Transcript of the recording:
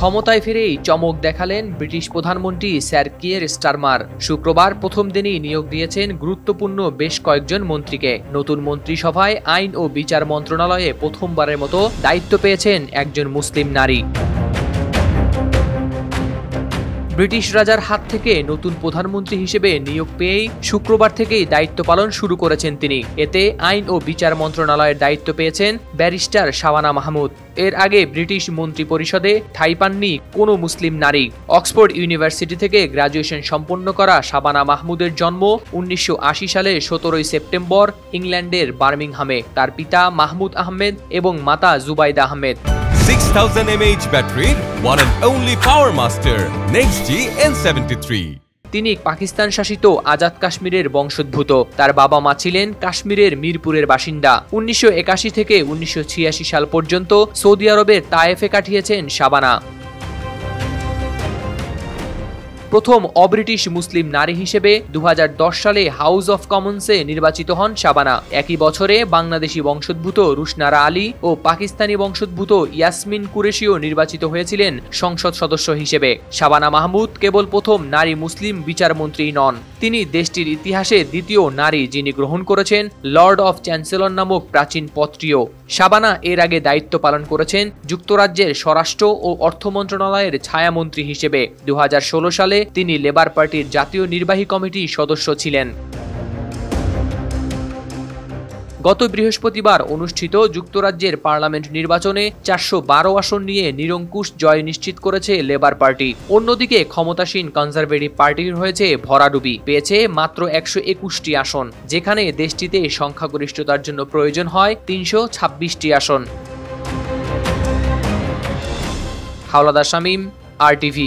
ক্ষমতায় ফিরেই চমক দেখালেন ব্রিটিশ প্রধানমন্ত্রী স্যার কিয়ের স্টারমার। শুক্রবার প্রথম দিনই নিয়োগ দিয়েছেন গুরুত্বপূর্ণ বেশ কয়েকজন মন্ত্রীকে। নতুন মন্ত্রিসভায় আইন ও বিচার মন্ত্রণালয়ে প্রথমবারের মতো দায়িত্ব পেয়েছেন একজন মুসলিম নারী। ব্রিটিশ রাজার হাত থেকে নতুন প্রধানমন্ত্রী হিসেবে নিয়োগ পেয়েই শুক্রবার থেকেই দায়িত্ব পালন শুরু করেছেন তিনি। এতে আইন ও বিচার মন্ত্রণালয়ের দায়িত্ব পেয়েছেন ব্যারিস্টার শাবানা মাহমুদ। এর আগে ব্রিটিশ মন্ত্রী পরিষদে ঠাঁই পাননি কোনো মুসলিম নারী। অক্সফোর্ড ইউনিভার্সিটি থেকে গ্র্যাজুয়েশন সম্পন্ন করা শাবানা মাহমুদের জন্ম 1980 সালে 17 সেপ্টেম্বর ইংল্যান্ডের বার্মিংহামে। তার পিতা মাহমুদ আহমেদ এবং মাতা Zubaida Ahmed. 6000 mAh battery, one and only Power Master Next G N73। তিনি পাকিস্তান শাসিত আজাদ কাশ্মীরের বংশোদ্ভূত। তার বাবা মা ছিলেন কাশ্মীরের মিরপুরের বাসিন্দা। 1981 থেকে 1986 সাল পর্যন্ত সৌদি আরবের তায়েফে কাটিয়েছেন শাবানা। প্রথম অব্রিটিশ মুসলিম নারী হিসেবে 2010 সালে হাউস অফ কমন্সে নির্বাচিত হন শাবানা। একই বছরে বাংলাদেশি বংশোদ্ভূত রুশনারা আলী ও পাকিস্তানি বংশোদ্ভূত ইয়াসমিন কুরেশিও নির্বাচিত হয়েছিলেন সংসদ সদস্য হিসেবে। শাবানা মাহমুদ কেবল প্রথম নারী মুসলিম বিচারমন্ত্রী নন, তিনি দেশটির ইতিহাসে দ্বিতীয় নারী যিনি গ্রহণ করেছেন লর্ড অফ চ্যান্সেলর নামক প্রাচীন পদটিও। শাবানা এর আগে দায়িত্ব পালন করেছেন যুক্তরাজ্যের স্বরাষ্ট্র ও অর্থ মন্ত্রণালয়ের ছায়ামন্ত্রী হিসেবে। 2016 সালে তিনি লেবার পার্টির জাতীয় নির্বাহী কমিটির সদস্য ছিলেন। গত বৃহস্পতিবার অনুষ্ঠিত যুক্তরাজ্যের পার্লামেন্ট নির্বাচনে 412 আসন নিয়ে নিরঙ্কুশ জয় নিশ্চিত করেছে লেবার পার্টি। অন্যদিকে ক্ষমতাসীন কনজারভেটিভ পার্টির হয়েছে ভরাডুবি, পেয়েছে মাত্র 121টি আসন, যেখানে দেশটিতে সংখ্যাগরিষ্ঠতার জন্য প্রয়োজন হয় 326টি আসন। হাওলাদার শামীম, RTV।